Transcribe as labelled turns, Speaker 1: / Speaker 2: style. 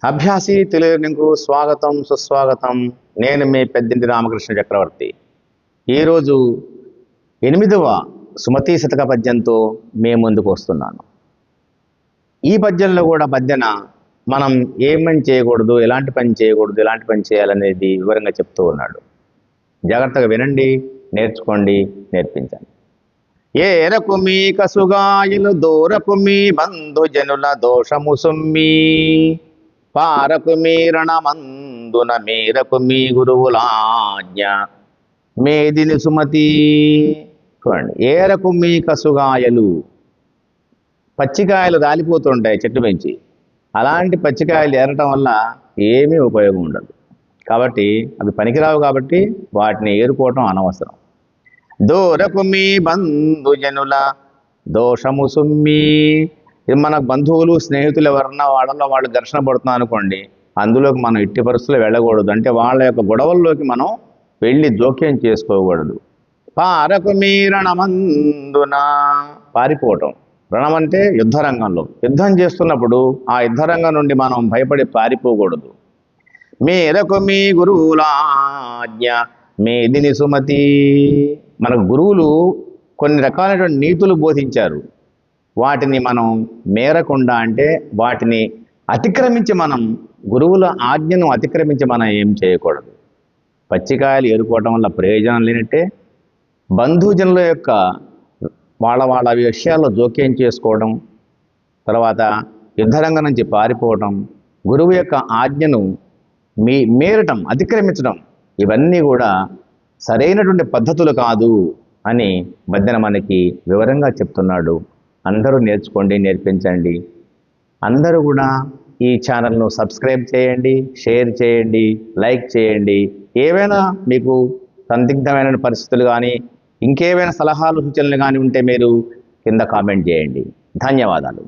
Speaker 1: అభ్యాసి తెలుగుకు స్వాగతం సుస్వాగతం. నేను మీ పెద్దింటి రామకృష్ణ చక్రవర్తి. ఈరోజు 8వ సుమతీ శతక పద్యంతో మీ ముందుకు వస్తున్నాను. ఈ పద్యంలో కూడా పద్యన మనం ఏం పని చేయకూడదు, ఎలాంటి పని చేయకూడదు, ఎలాంటి పని చేయాలనేది వివరంగా చెప్తూ ఉన్నాడు. జాగ్రత్తగా వినండి, నేర్చుకోండి, నేర్పించండి. ఏరకు మీ కసుగాయలు దూరకు మీ బంధుజనుల దోషము సొమ్మి, పారకు మీరణమందున మీరకు మీ గురువులాజ్ఞ మేదిని సుమతి. చూడండి, ఏరకు మీ కసుగాయలు, పచ్చికాయలు రాలిపోతుంటాయి చెట్టు పెంచి. అలాంటి పచ్చికాయలు ఏరటం వల్ల ఏమీ ఉపయోగం ఉండదు. కాబట్టి అవి పనికిరావు, కాబట్టి వాటిని ఏరుకోవటం అనవసరం. దూరకు మీ బంధుజనుల దోషము సుమ్మి, మన బంధువులు స్నేహితులు ఎవరన్నా వాళ్ళలో వాళ్ళు ఘర్షణ పడుతున్నాం అనుకోండి, అందులోకి మనం ఎట్టి పరిస్థితుల్లో వెళ్ళకూడదు. అంటే వాళ్ళ యొక్క గొడవల్లోకి మనం వెళ్ళి జోక్యం చేసుకోకూడదు. పారకు మీ రణమందున, పారిపోవటం. రణం అంటే యుద్ధరంగంలో యుద్ధం చేస్తున్నప్పుడు ఆ యుద్ధరంగం నుండి మనం భయపడి పారిపోకూడదు. మేరకు మీ గురువులాజ్ఞ మేదిని సుమతి. మనకు గురువులు కొన్ని రకాలైనటువంటి నీతులు బోధించారు. వాటిని మనం మేరకుండా, అంటే వాటిని అతిక్రమించి, మనం గురువుల ఆజ్ఞను అతిక్రమించి మనం ఏం చేయకూడదు. పచ్చికాయలు ఏరుకోవటం వల్ల ప్రయోజనం లేనట్టే. బంధుజనుల యొక్క వాళ్ళ విషయాల్లో జోక్యం చేసుకోవడం, తర్వాత యుద్ధరంగం నుంచి పారిపోవటం, గురువు యొక్క ఆజ్ఞను మేరటం, అతిక్రమించడం, ఇవన్నీ కూడా సరైనటువంటి పద్ధతులు కాదు అని మధ్యన మనకి వివరంగా చెప్తున్నాడు. అందరూ నేర్చుకోండి, నేర్పించండి. అందరూ కూడా ఈ ఛానల్ను సబ్స్క్రైబ్ చేయండి, షేర్ చేయండి, లైక్ చేయండి. ఏవైనా మీకు సందిగ్ధమైన పరిస్థితులు కానీ, ఇంకేమైనా సలహాలు సూచనలు కానీ ఉంటే మీరు కింద కామెంట్ చేయండి. ధన్యవాదాలు.